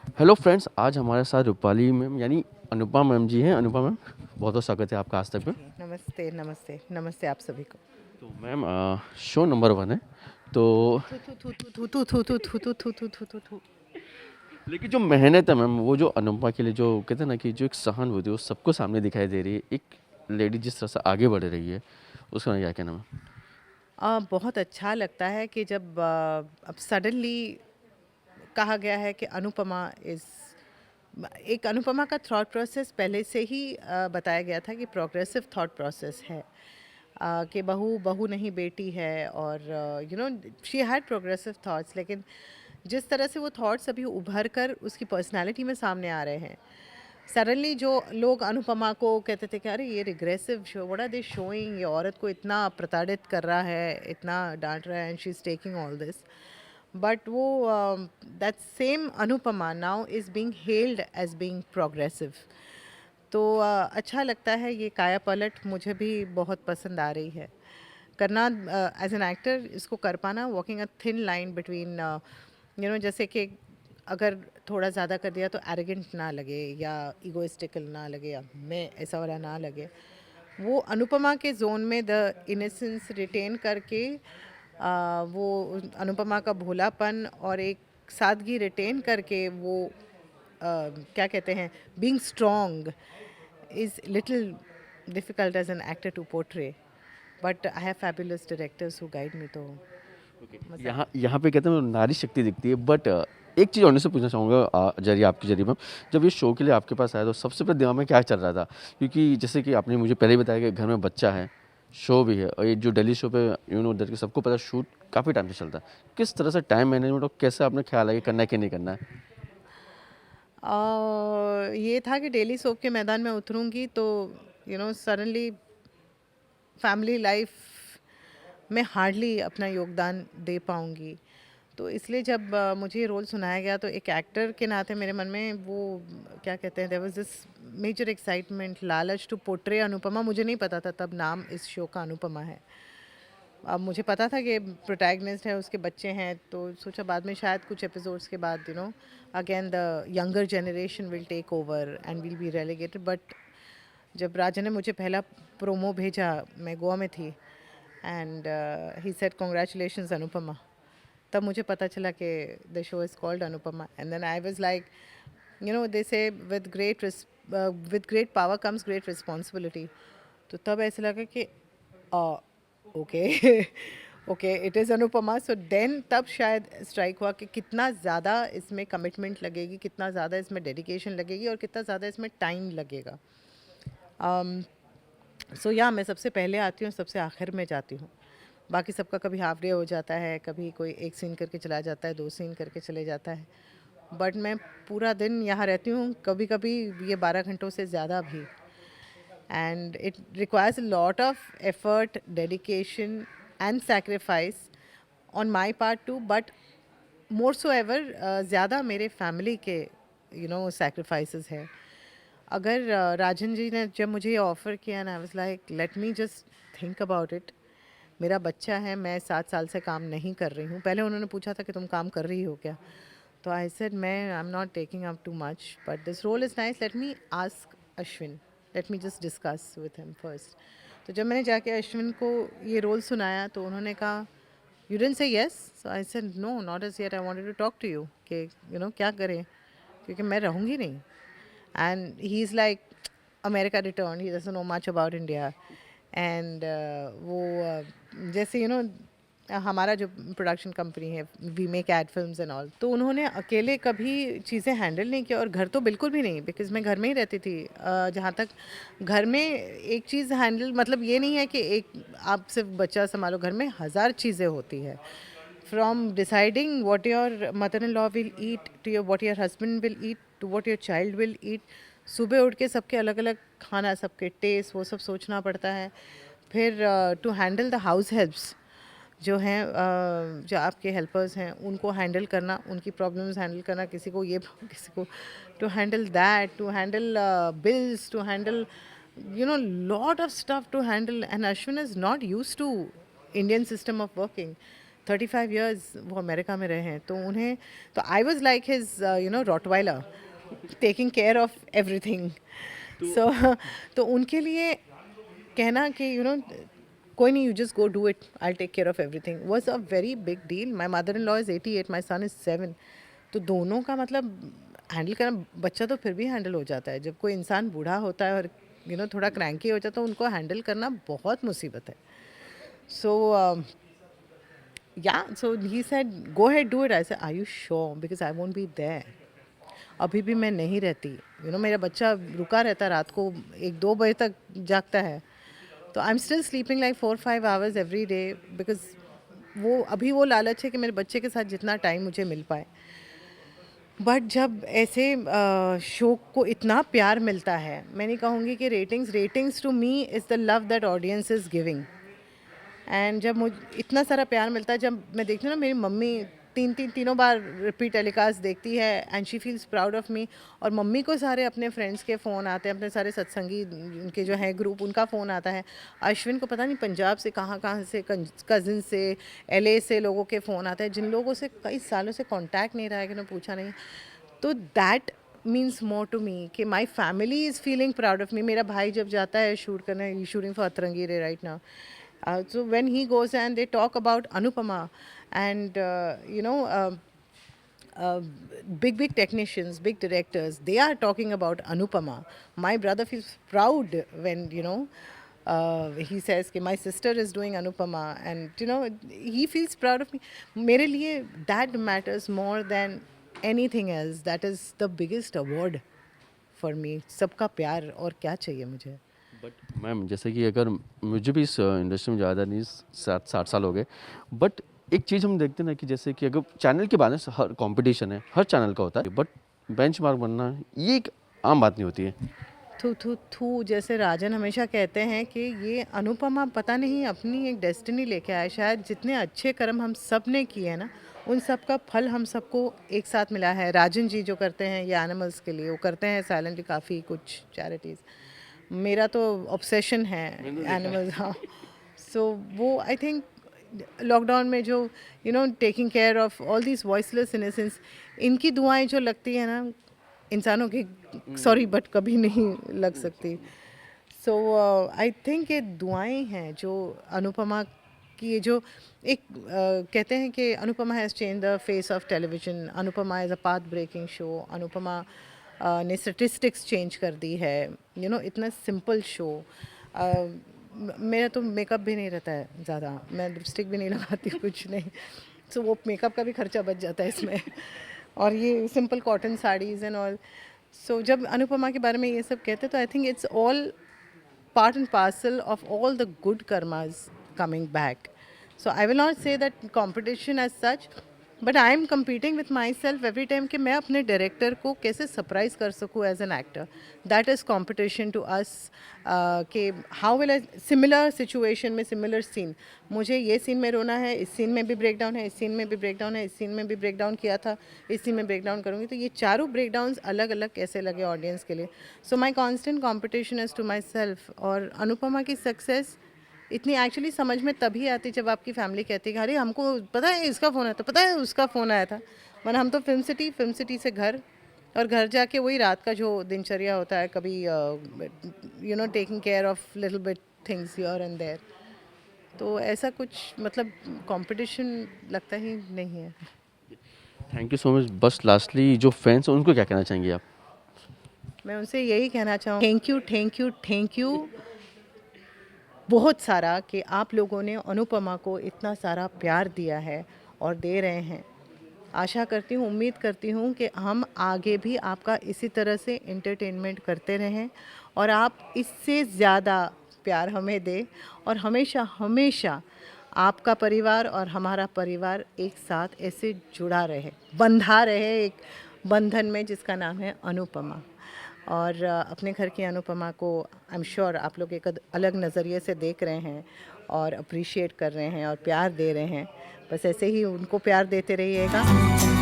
Hello friends, आज हमारे साथ रूपाली मैम यानी अनुपमा मैम जी हैं। अनुपमा मैम, बहुत बहुत स्वागत है आपका आज तक में। जी, नमस्ते, नमस्ते, नमस्ते आप सभी को। तो मैम शो नंबर 1 है। तो थू थू थू थू थू थू थू थू थू थू थू थू थू थू। लेकिन जो मेहनत है मैम, वो जो अनुपमा के लिए जो कहते हैं ना कि जो एक सहानुभूति है वो सबको सामने दिखाई दे रही है। एक लेडी जिस तरह से आगे बढ़ रही है, उसका मैं क्या कहना मैम? बहुत अच्छा लगता है कि जब अब सडनली कहा गया है कि अनुपमा इज़ एक अनुपमा का थॉट प्रोसेस पहले से ही बताया गया था कि प्रोग्रेसिव थॉट प्रोसेस है। कि बहू बहू नहीं बेटी है और शी हैड प्रोग्रेसिव थॉट्स, लेकिन जिस तरह से वो थॉट्स अभी उभर कर उसकी पर्सनालिटी में सामने आ रहे हैं, सडनली जो लोग अनुपमा को कहते थे कि अरे ये regressive show, what are they showing, ये औरत को इतना प्रताड़ित कर रहा है, इतना डांट रहा है, and she is taking all this. But वो that same Anupama now is being held as being progressive. तो अच्छा लगता है ये काया पलट, मुझे भी बहुत पसंद आ रही है करना एज एन एक्टर। इसको कर पाना, walking a thin line between जैसे कि अगर थोड़ा ज़्यादा कर दिया तो एरोगेंट ना लगे या इगोइस्टिकल ना लगे या मैं ऐसा वाला ना लगे। वो अनुपमा के जोन में द इनोसेंस रिटेन करके वो अनुपमा का भोलापन और एक सादगी रिटेन करके वो क्या कहते हैं, being strong is little difficult as an actor to portray, but I have fabulous directors who guide me, तो मज़ा यहाँ आता यहाँ पे कहते हैं नारी शक्ति दिखती है, बट एक चीज़ और से पूछना चाहूँगा जरिए आपके जरिए मैम। जब ये शो के लिए आपके पास आया तो सबसे पहले दिमाग में क्या चल रहा था? क्योंकि जैसे कि आपने मुझे पहले ही बताया कि घर में बच्चा है, शो भी है और ये जो दिल्ली शो पे उधर के सबको पता शूट काफ़ी टाइम से चलता है। किस तरह से टाइम मैनेजमेंट और कैसे आपने ख्याल है कि करना है कि नहीं करना है? ये था कि डेली सोप के मैदान में उतरूंगी तो सडनली फैमिली लाइफ में हार्डली अपना योगदान दे पाऊंगी। तो इसलिए जब मुझे ये रोल सुनाया गया तो एक एक्टर के नाते मेरे मन में वो क्या कहते हैं, there was this major excitement, लालच टू पोर्ट्रे अनुपमा। मुझे नहीं पता था तब नाम इस शो का अनुपमा है। अब मुझे पता था कि प्रोटैगनिस्ट है, उसके बच्चे हैं, तो सोचा बाद में शायद कुछ एपिसोड्स के बाद again the younger generation will take over and will be relegated. But जब राजा ने मुझे पहला प्रोमो भेजा, मैं गोवा में थी, and he said congratulations Anupama, तब मुझे पता चला कि the show is called Anupama. And then I was like, they say with great power comes great responsibility. तो तब ऐसा लगा कि okay okay it is Anupama. So then तब शायद स्ट्राइक हुआ कि कितना ज़्यादा इसमें कमिटमेंट लगेगी, कितना ज़्यादा इसमें डेडिकेशन लगेगी और कितना ज़्यादा इसमें टाइम लगेगा। सो या मैं सबसे पहले आती हूँ, सबसे आखिर में जाती हूँ। बाकी सबका कभी हाफ डे हो जाता है, कभी कोई एक सीन करके चला जाता है, 2 सीन करके चले जाता है, बट मैं पूरा दिन यहाँ रहती हूँ, कभी कभी ये 12 घंटों से ज़्यादा भी। and it requires a lot of effort, dedication and sacrifice on my part too, but more so ever ज़्यादा मेरे फैमिली के sacrifices है। अगर राजन जी ने जब मुझे ये ऑफ़र किया ना, आई was like late me just think about it. मेरा बच्चा है, मैं 7 साल से काम नहीं कर रही हूँ। पहले उन्होंने पूछा था कि तुम काम कर रही हो क्या, तो आई सेड मैं I am not taking up too much, but this role is nice, let me ask Ashwin, let me just discuss with him first. तो जब मैंने जाके अश्विन को ये रोल सुनाया तो उन्होंने कहा you didn't say yes. So I said no, not as yet, I wanted to talk to you कि क्या करें, क्योंकि मैं रहूँगी नहीं। And he's like, America returned, he doesn't know much about India. And वो जैसे हमारा जो प्रोडक्शन कंपनी है, we make ad films and all, तो उन्होंने अकेले कभी चीज़ें हैंडल नहीं किया, और घर तो बिल्कुल भी नहीं, बिकॉज मैं घर में ही रहती थी। जहाँ तक घर में एक चीज़ हैंडल, मतलब ये नहीं है कि एक आप सिर्फ बच्चा संभालो, घर में हज़ार चीज़ें होती है। From deciding what your mother-in-law will eat, to your what your husband will eat, to what your child will eat, सुबह उठ के सबके अलग अलग खाना, सबके टेस्ट, वो सब सोचना पड़ता है। फिर to handle the house helps जो हैं, जो आपके हेल्पर्स हैं, उनको हैंडल करना, उनकी प्रॉब्लम्स हैंडल करना, किसी को ये किसी को, to handle that, to handle bills, to handle lot of stuff to handle, and Ashwin is not used to Indian system of working. 35 years वो अमेरिका में रहे हैं, तो उन्हें तो I was like his Rottweiler, taking care of everything. So तो उनके लिए कहना कि कोई नहीं, you just go do it, I take care of everything, was a very big deal. My mother in law is 88, my son is 7। तो दोनों का मतलब हैंडल करना, बच्चा तो फिर भी हैंडल हो जाता है, जब कोई इंसान बूढ़ा होता है और थोड़ा क्रैंकी हो जाता है तो उनको हैंडल करना बहुत मुसीबत है। सो so he said, go ahead, do it. I said, are you sure? Because I won't be there. अभी भी मैं नहीं रहती, मेरा बच्चा रुका रहता, रात को 1-2 बजे तक जागता है, तो I am still sleeping like 4-5 hours every day, because वो लालच है कि मेरे बच्चे के साथ जितना टाइम मुझे मिल पाए। बट जब ऐसे शो को इतना प्यार मिलता है, मैं नहीं कहूँगी कि ratings to me is the love that audience is giving. And जब मुझे इतना सारा प्यार मिलता है, जब मैं देखती हूँ ना, मेरी मम्मी तीनों बार रिपीट टेलीकास्ट देखती है and she feels proud of मी। और मम्मी को सारे अपने फ्रेंड्स के फ़ोन आते हैं, अपने सारे सत्संगी उनके जो है ग्रुप, उनका फ़ोन आता है। अश्विन को पता नहीं पंजाब से कहाँ से, कज़िन से, LA से लोगों के फ़ोन आते हैं, जिन लोगों से कई सालों से कॉन्टैक्ट नहीं रहा है, कि उन्होंने पूछा नहीं। तो that means more to me कि my family is feeling proud of me. मेरा भाई जब जाता है शूट करने, शूटिंग फॉर अतरंगी रे right now, so when he goes and they talk about Anupama and big technicians, big directors, they are talking about Anupama. My brother feels proud when he says कि my sister is doing Anupama, and he feels proud of me. मेरे लिए that matters more than anything else. That is the biggest award for me. सबका प्यार, और क्या चाहिए मुझे। But ma'am, जैसे कि अगर मुझे भी इस इंडस्ट्री में ज़्यादा नहीं, 60 साल हो गए, बट एक चीज़ हम देखते हैं ना कि जैसे कि अगर चैनल के बारे में हर कंपटीशन है, हर चैनल का होता है, बट बेंचमार्क बनना ये एक आम बात नहीं होती है। थू जैसे राजन हमेशा कहते हैं कि ये अनुपमा पता नहीं अपनी एक डेस्टिनी लेके आए। शायद जितने अच्छे कर्म हम सब ने किए हैं ना, उन सब का फल हम सबको एक साथ मिला है। राजन जी जो करते हैं ये एनिमल्स के लिए, वो करते हैं साइलेंटली काफ़ी कुछ चैरिटीज़। मेरा तो ऑब्सेशन है एनिमल्स। हाँ, सो वो आई थिंक लॉकडाउन में जो taking care of all this voiceless innocence, इनकी दुआएं जो लगती है ना इंसानों की, सॉरी बट कभी नहीं लग सकती। सो आई थिंक ये दुआएं हैं जो अनुपमा की, ये जो एक कहते हैं कि Anupama has change the face of television, Anupama is a path breaking show, Anupama ने स्टेटिस्टिक्स चेंज कर दी है, इतना सिंपल शो। मेरा तो मेकअप भी नहीं रहता है ज़्यादा, मैं लिपस्टिक भी नहीं लगाती, कुछ नहीं। सो वो मेकअप का भी खर्चा बच जाता है इसमें। और ये simple cotton saris and all. So जब अनुपमा के बारे में ये सब कहते हैं तो I think it's all part and parcel of all the good karmas coming back. So I will not say that competition as such, but I am competing with myself every time कि मैं अपने director को कैसे surprise कर सकूँ as an actor. That is competition to us. कि how will I similar situation में similar scene, मुझे ये सीन में रोना है, इस सीन में भी ब्रेक डाउन है, इस सीन में भी ब्रेक डाउन है, इस सीन में भी ब्रेक डाउन किया था, इस सीन में ब्रेक डाउन करूँगी, तो ये चारों ब्रेक डाउन्स अलग अलग कैसे लगे ऑडियंस के लिए। So my constant competition is to myself. और अनुपमा की सक्सेस इतनी एक्चुअली समझ में तभी आती जब आपकी फैमिली कहती है कि अरे हमको पता है इसका फ़ोन आया था, पता है उसका फ़ोन आया था। वरना हम तो फिल्म सिटी से घर, और घर जाके वही रात का जो दिनचर्या होता है, कभी taking care of little bit things here and there. तो ऐसा कुछ मतलब कंपटीशन लगता ही नहीं है। Thank you so much. बस लास्टली जो फैंस हैं उनको क्या कहना चाहेंगे आप? मैं उनसे यही कहना चाहूँ, थैंक यू बहुत सारा, कि आप लोगों ने अनुपमा को इतना सारा प्यार दिया है और दे रहे हैं। आशा करती हूँ, उम्मीद करती हूँ कि हम आगे भी आपका इसी तरह से एंटरटेनमेंट करते रहें और आप इससे ज़्यादा प्यार हमें दें, और हमेशा हमेशा आपका परिवार और हमारा परिवार एक साथ ऐसे जुड़ा रहे, बंधा रहे एक बंधन में जिसका नाम है अनुपमा। और अपने घर की अनुपमा को आई एम श्योर आप लोग एक अलग नज़रिए से देख रहे हैं और अप्रिशिएट कर रहे हैं और प्यार दे रहे हैं। बस ऐसे ही उनको प्यार देते रहिएगा।